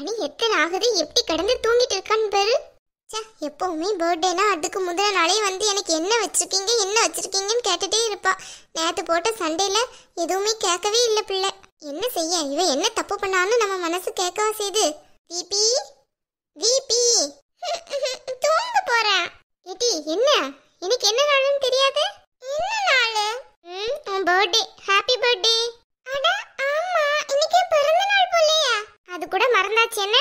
மணி எத்தனை ஆகுது, எப்படி கடந்து தூங்கிட்டு இருக்கான்னு பாரு. எப்பவுமே பர்த்டேனா அதுக்கு முதல் நாளே வந்து எனக்கு என்ன வச்சிருக்கீங்கன்னு கேட்டுட்டே இருப்பா. நேத்து போட்ட சண்டையில எதுவுமே கேட்கவே இல்லை பிள்ளை. என்ன செய்ய, இவ என்ன தப்பு பண்ணான்னு நம்ம மனசு கேட்கவா செய்து. தீபி தீபி தூங்க போறேன். ஏடி என்ன, எனக்கு என்ன நாள்னு தெரியாது. என்ன நாள்? உன் பர்த்டே. Happy birthday. அட ஆமா, இன்னைக்கு பிறந்த நாள் போலையா? அது கூட மறந்தாச்சு. என்ன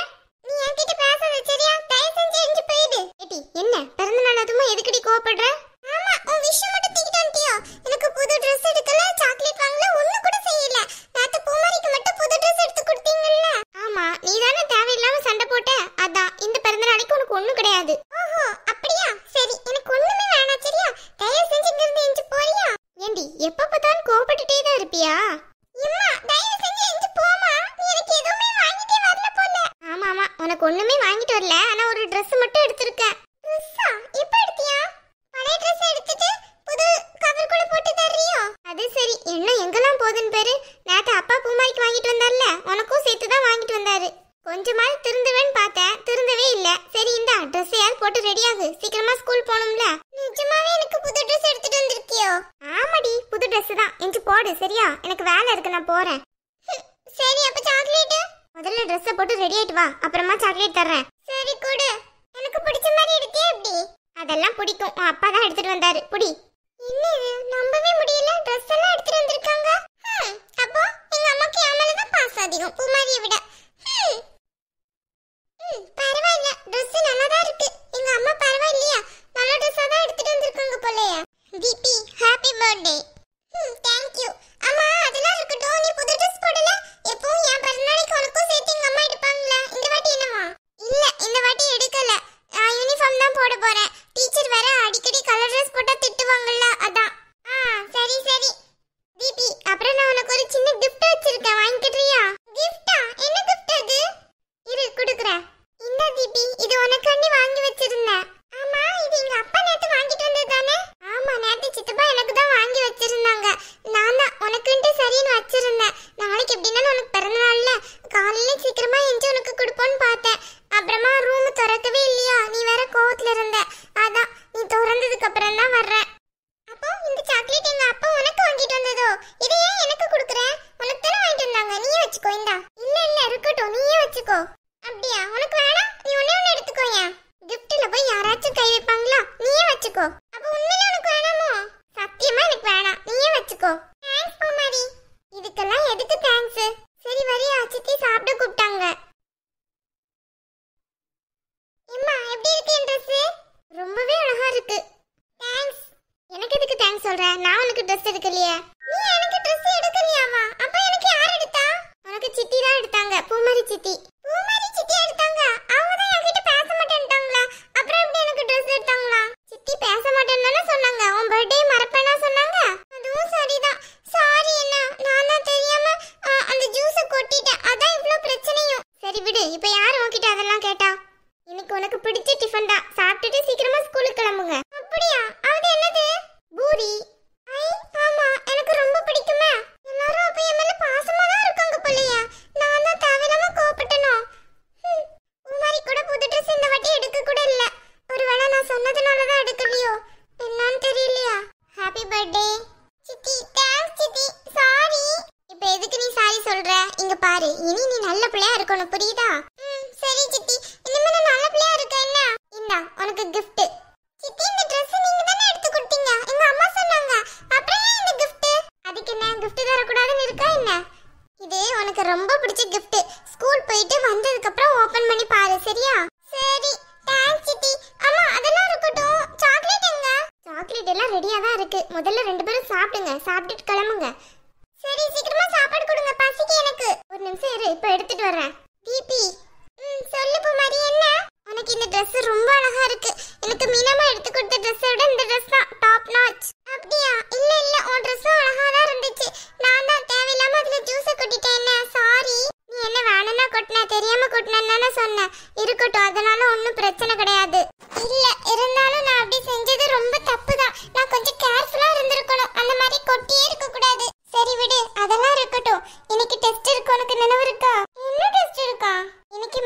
நீ என்கிட்ட பேசாத சரியா? தயவு செஞ்சு எஞ்சி போயிடு. ஏடி என்ன பிறந்த நாள் அதுமா எதுக்கடி கோவப்படுற? ஆமா, உன் விஷயம் மட்டும் தூக்கிட்டான்ட்டியோ. எனக்கு புது Dress எடுக்கல, சாக்லேட் வாங்கல, ஒண்ணு கூட செய்யல. நேத்து பூமாரிக்கு மட்டும் புது Dress எடுத்து கொடுத்தீங்கல்ல. ஆமா, நீ தானே தேவையில்லாம சண்டை போட்ட. அதான் இந்த பிறந்த நாளைக்கு உனக்கு ஒண்ணு கிடையாது. ஓஹோ அப்படியா? சரி, எனக்கு ஒண்ணுமே வேணாம் சரியா? தயவு செஞ்சு இங்க இருந்து எஞ்சி போறியா? ஏண்டி எப்ப பார்த்தாலும் கோவப்பட்டுட்டே தான் இருப்பியா? அம்மா தயவு செஞ்சு எஞ்சி போமா. நீ எனக்கு எதுவுமே வாங்கிட்டே வரல போல. ஆமா ஆமா, உனக்கு ஒண்ணுமே வாங்கிட்டு வரல, ஆனா ஒரு Dress மட்டும் எடுத்துர்க்கேன். Dress-ஆ? எப்ப எடுத்தியா? பழைய Dress எடுத்துட்டு புது கவர்க்குள்ள போட்டு தர்றியோ? அது சரி, என்ன எங்கெல்லாம் போகுதுன்னு பேரு. நேத்து அப்பா பூமாரிக்கு வாங்கிட்டு வந்தார்ல, உனக்கும் சேர்த்து தான் வாங்கிட்டு வந்தாரு. கொஞ்சமாவது திருந்துவேன்னு பார்த்தேன், திருந்தவே இல்ல. சரி இந்த Dress-ஐயாவது போட்டு ரெடியாகு, சீக்கிரமா ஸ்கூல் போகணும்ல. நிஜமாவே எனக்கு புது Dress எடுத்துட்டு வந்திருக்கியோ? ஆமாடி, புது Dress தான். எஞ்சி போடு சரியா? எனக்கு வேலை இருக்கு, நான் போறேன். சரி அப்ப சாக்லேட் முதல்ல Dress-ஐ போட்டு ரெடி ஆயிட்டு வா, அப்புறமா சாக்லேட் தர்றேன். சரி கொடு. எனக்கு பிடிச்ச மாதிரி எடுத்தே எப்படி? அதெல்லாம் பிடிக்கும், உன் அப்பா தான் எடுத்துட்டு வந்தாரு. புடி. என்ன இது, நம்பவே முடியல. Dress எல்லாம் எடுத்துட்டு வந்திருக்காங்க. அப்போ எங்க அம்மாக்கு என் மேல தான் பாசம் அதிகம் பூமாரியை விட. பரவாயில்ல, Dress நல்லா தான் இருக்கு. எங்க அம்மா பரவாயில்லையா? நல்ல Dress-ஆ தான் எடுத்துட்டு வந்திருக்காங்க போலயே. தீபி ஹாப்பி பர்த்டே. Thank you. அம்மா அதெல்லாம் இருக்கட்டும், நீ புது Dress போடல. எப்பவும் என் பிறந்த நாளைக்கு உனக்கும் சேர்த்து எங்க அம்மா எடுப்பாங்களா? இந்த வாட்டி என்னமா? இல்ல இந்த வாட்டி எடுக்கல. யூனிஃபார்ம் தான் போட போறேன். டீச்சர் வேற அடிக்கடி கலர் Dress போட்டா திட்டுவாங்கல்ல, அதான். சரி சரி. தீபி அப்புறம் நான் உனக்கு ஒரு சின்ன gift வச்சிருக்கேன், வாங்கிக்கிறியா? gift-ஆ? என்ன gift அது? இரு குடுக்குறேன். இந்த தீபி, இது உனக்காண்டி வாங்கி வச்சிருந்தேன். ஆமா, இது எங்க அப்பா நேத்து வாங்கிட்டு வந்தது தானே? ஆமா, நேத்து சித்தப்பா எனக்கு தான் வாங்கி வச்சிருந்தாங்க. நான் தான் உனக்குன்ட்டு சரின்னு வச்சிருந்தேன். நாளைக்கு எப்படின்னா உனக்கு பிறந்த நாள்ல காலையில சீக்கிரமா எஞ்சி உனக்கு கொடுப்போன்னு பார்த்தேன். அப்புறமா ரூம் திறக்கவே இல்லையா, நீ வேற கோவத்துல இருந்த. அதான் நீ திறந்ததுக்கு அப்புறம் தான் வர்றேன். அப்போ இந்த சாக்லேட் எங்க அப்பா உனக்கு வாங்கிட்டு வந்ததோ? இதை ஏன் எனக்கு கொடுக்குற? உனக்கு தானே வாங்கிட்டு வந்தாங்க, நீயே வச்சுக்கோ. இந்தா. இல்ல இல்ல இருக்கட்டும், நீயே வச்சுக்கோ. அப்படியா? உனக்கு வேணாம், நீ ஒண்ணே ஒண்ணு எடுத்துக்கோயா. கிஃப்ட்ல போய் யாராச்சும் கை வைப்பாங்களா? நீயே வச்சுக்கோ. அப்ப உண்மையிலே உனக்கு வேணாமோ? சத்தியமா எனக்கு வேணாம், நீயே வச்சுக்கோ. தேங்க்ஸ் பூமாரி. இதுக்கெல்லாம் எதுக்கு தேங்க்ஸ்? சரி வரியா, சித்தி சாப்பிட கூப்பிட்டாங்க. அம்மா எப்படி இருக்கு என் Dress? ரொம்பவே அழகா இருக்கு. தேங்க்ஸ். எனக்கு எதுக்கு தேங்க்ஸ் சொல்ற? நான் உனக்கு Dress எடுக்கலையே. நீ எனக்கு Dress எடுக்கலையாமா? அப்ப எனக்கு யார் எடுத்தா? உனக்கு சித்தி தான் எடுத்தாங்க, பூமாரி சித்தி. பூமாரி சித்தி எடுத்தாங்க? அவங்க தான் என்கிட்ட பேச மாட்டேன்ட்டாங்களா? அப்புறம் எப்படி எனக்கு Dress எடுத்தாங்களா? சித்தி பேச மாட்டேன்னு தானே சொன்னாங்க. உன் பர்த்டே மறப்பேனா சொன்னாங்க? அதுவும் சரிதான். சாரி என்ன, நான் தான் தெரியாம அந்த ஜூஸை கொட்டிட்டேன், அதான் இவ்ளோ பிரச்சனையும். சரி விடு, இப்ப யார் உன்கிட்ட அதெல்லாம் கேட்டா? இன்னைக்கு உனக்கு பிடிச்ச டிஃபன் தான், சாப்பிட்டுட்டு சீக்கிரமா ஸ்கூலுக்கு கிளம்புங்க. அப்படியா? அது என்னது? பூரி. ஐ ஆமா, எனக்கு ரொம்ப பிடிக்குமே. எல்லாரும் அப்ப என் மேல பாசமா தான் இருக்காங்க போலயே. நான் தான் தேவையில்லாம கோவப்பட்டனோ? பூமாரி கூட புது Dress இந்த வாட்டி எடுக்க கூட இல்ல. ஒருவேளை நான் சொன்னதுனால தான் எடுக்கலையோ என்னன்னு தெரியலையா. ஹாப்பி பர்த்டே சித்தி. தேங்க்ஸ் சித்தி. சாரி. இப்போ எதுக்கு நீ சாரி சொல்ற? இங்க பாரு, இனி நீ நல்ல பிள்ளையா இருக்கணும், புரியுதா? சரி சித்தி, இனிமே நான் நல்ல பிள்ளையா இருக்கேன். என்ன? இந்தா உனக்கு gift. சித்தி இந்த Dress நீங்க தானே எடுத்து கொடுத்தீங்க, எங்க அம்மா சொன்னாங்க. அப்புறம் ஏன் இந்த gift? அதுக்கு என்ன gift தரக்கூடாதுன்னு இருக்கா என்ன? இது உனக்கு ரொம்ப பிடிச்ச gift. ஸ்கூல் போயிட்டு வந்ததுக்கு அப்புறம் ஓபன் பண்ணி பாரு சரியா? சரி தேங்க்ஸ் சித்தி. அம்மா அதெல்லாம் இருக்கட்டும், சாக்லேட் எங்க? சாக்லேட் எல்லாம் ரெடியா தான் இருக்கு. முதல்ல ரெண்டு பேரும் சாப்பிடுங்க, சாப்பிட்டுட்டு கிளம்புங்க. சரி சீக்கிரமா சாப்பாடு கொடுங்க, பசிக்கு எனக்கு. ஒரு நிமிஷம் இரு, இப்ப எடுத்துட்டு வரேன். தீபி சொல்லு பூமாரி. என்ன? உனக்கு இந்த Dress ரொம்ப அழகா இருக்கு. எனக்கு மீனமா எடுத்து கொடுத்த Dress-ஐ விட இந்த Dress தான் டாப் நாச். அப்படியா? இல்ல இல்ல, உன் Dress-உம் அழகா தான் இருந்துச்சு. நான் தான் தேவையில்லாம அதுல ஜூஸை கொட்டிட்டேன். என்ன? சாரி. நீ என்ன வேணும்னா கொட்டின, தெரியாம கொட்டினேன்னு தானே சொன்னேன். இருக்கட்டும், அதனால ஒன்றும் பிரச்சனை கிடையாது. இல்ல இருந்தாலும் நான் அப்படி செஞ்சது ரொம்ப தப்பு தான். நான் கொஞ்சம் கேர்ஃபுல்லா இருந்திருக்கணும், அந்த மாதிரி கொட்டியே இருக்க கூடாது. சரி விடு, அதெல்லாம் இருக்கட்டும். இன்னைக்கு டெஸ்ட் இருக்கு, உனக்கு நினைவு இருக்கா? என்ன டெஸ்ட் இருக்கா? இன்னைக்கு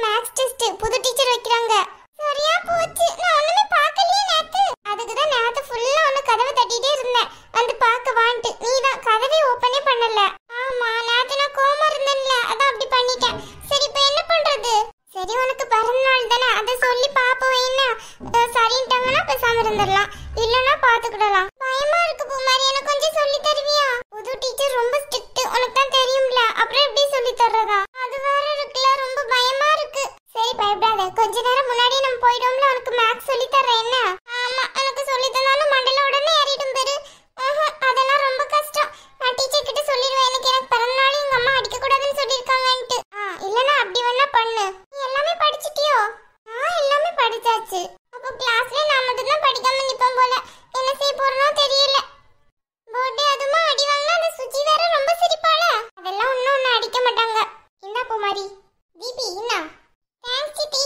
பூமாரி. தீபி என்ன? தேங்க்ஸ் சித்தி.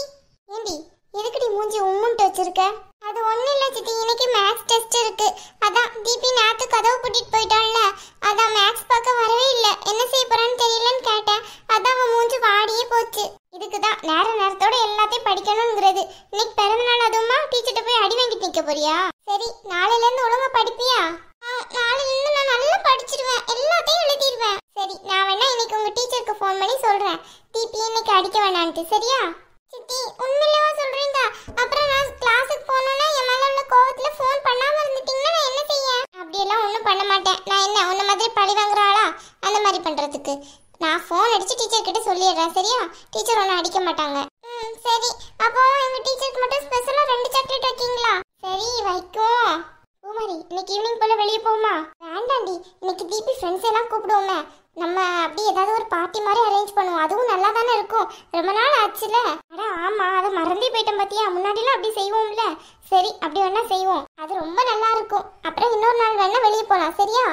ஏண்டி எதுக்குடி மூஞ்சி உம்முன்ட்டு வச்சிருக்க? அது ஒண்ணும் இல்ல சித்தி, இன்னைக்கு மேக்ஸ் டெஸ்ட் இருக்கு. அதான் தீபி நேத்து கதவு பூட்டிட்டு போயிட்டாள்ல, அதான் மேக்ஸ் பார்க்க வரவே இல்ல. என்ன செய்ய போறான்னு தெரியலன்னு கேட்டேன். அதான் அவன் மூஞ்சி வாடியே போச்சு. இதுக்குதான் நேரத்தோட எல்லாத்தையும் படிக்கணுங்கிறது. இன்னைக்கு பிறந்த நாள், அதுவுமா டீச்சர்கிட்ட போய் அடி வாங்கிட்டு நிக்க போறியா? சரி, நாளையில இருந்து ஒழுங்கா படிப்பியா? நாளையில இருந்து நான் நல்லா படிச்சிடுவேன், எல்லாத்தையும் எழுதிடுவேன். சரி, நான் வேணா இன்னைக்கு உங்க டீச்சருக்கு ஃபோன் பண்ணி சொல்றேன் தீபி இன்னைக்கு அடிக்க வேணான்ட்டு. சரியா? சித்தி உண்மையிலேவா சொல்றீங்க? அப்புறம் நான் கிளாஸுக்கு போனோம்னா என் மேல உள்ள கோவத்துல ஃபோன் பண்ணாம இருந்துட்டீங்கன்னா நான் என்ன செய்ய? அப்படியெல்லாம் ஒன்றும் பண்ண மாட்டேன். நான் என்ன உன்ன மாதிரி பழி வாங்குறாளா அந்த மாதிரி பண்றதுக்கு? நான் ஃபோன் அடிச்சு டீச்சர் கிட்ட சொல்லிடுறேன். சரியா? டீச்சர் ஒன்றும் அடிக்க மாட்டாங்க. சரி. அப்போ எங்க டீச்சருக்கு மட்டும் ஸ்பெஷலா 2 சாக்லேட் வைக்கீங்களா? சரி வைக்கும். பூமாரி, இன்னைக்கு ஈவினிங் போல வெளியே போமா? வேண்டாண்டி, இன்னைக்கு தீபி ஃப்ரெண்ட்ஸ் எல்லாம் கூப்பிடுவோமே. நம்ம அப்படி ஏதாவது ஒரு பார்ட்டி மாதிரி அரேஞ்ச் பண்ணுவோம். அதுவும் நல்லா தானே இருக்கும், ரொம்ப நாள் ஆச்சுல. அட ஆமா, அதை மறந்தே போயிட்டேன் பாத்தியா. முன்னாடிலாம் அப்படி செய்வோம்ல. சரி, அப்படி வேணா செய்வோம், அது ரொம்ப நல்லா இருக்கும். அப்புறம் இன்னொரு நாள் வேணா வெளியே போலாம். சரியா?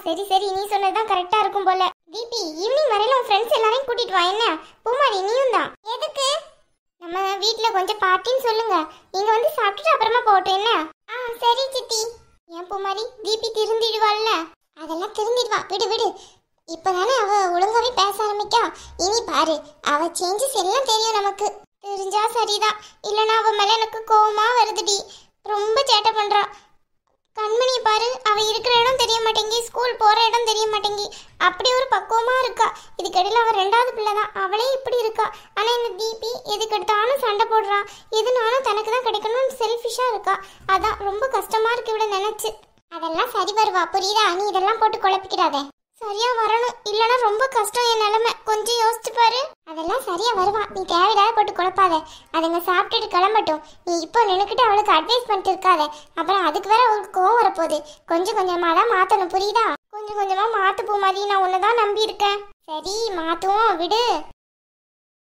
சரி சரி, நீ சொன்னதுதான் கரெக்டா இருக்கும் போல. தீபி ஈவினிங் வரையில உன் ஃப்ரெண்ட்ஸ் எல்லாரையும் கூட்டிட்டு வா. என்ன பூமாரி, நீயும் தான். எதுக்கு? நம்ம வீட்டுல கொஞ்சம் பார்ட்டின்னு சொல்லுங்க. நீங்க வந்து சாப்பிட்டுட்டு அப்புறமா போட்டோம். என்ன? சரி சித்தி. ஏன் பூமாரி, தீபி திருந்திடுவாள்ல? அதெல்லாம் திருந்திடுவா, விடு விடு. இப்பதானே அவ ஒழுங்காவே பேச ஆரம்பிக்கா. இனி பாரு, அவ சேஞ்சஸ் எல்லாம் தெரியும் நமக்கு. தெரிஞ்சா சரிதான், இல்லைன்னா அவ மேல எனக்கு கோவமா வருதுடி. ரொம்ப சேட்டை பண்றா. கண்மணியை பாரு, அவ இருக்கிற இடம் தெரிய மாட்டேங்கி, ஸ்கூல் போற இடம் தெரிய மாட்டேங்கி. அப்படி ஒரு பக்குவமா இருக்கா. இதுக்கடையில் அவ 2வது பிள்ளை தான், அவளே இப்படி இருக்கா. ஆனா இந்த தீபி எதுக்கு எடுத்தாலும் சண்டை போடுறா. எதுனாலும் தனக்கு தான் கிடைக்கணும்னு செல்ஃபிஷா இருக்கா. அதான் ரொம்ப கஷ்டமா இருக்கு இவளை நினைச்சு. அதெல்லாம் சரி வருவா, புரியுதா? நீ இதெல்லாம் போட்டு குழப்பிக்கிறாதே. சரியா வரணும், இல்லைன்னா ரொம்ப கஷ்டம் என் நிலைமை. கொஞ்சம் யோசிச்சு பாரு. அதெல்லாம் சரியா வருவா, நீ தேவையில்லாத போட்டு குழப்பாத. அதுங்க சாப்பிட்டுட்டு கிளம்பட்டும். நீ இப்போ நினைக்கிட்டு அவளுக்கு அட்வைஸ் பண்ணிட்டு இருக்காத. அப்புறம் அதுக்கு வேற அவளுக்கு கோவம் வரப்போகுது. கொஞ்சம் கொஞ்சமா தான் மாத்தணும், புரியுதா? கொஞ்சம் கொஞ்சமா மாத்து பூமாரி, நான் உன்னதான் நம்பி இருக்கேன். சரி மாத்துவோம், விடு.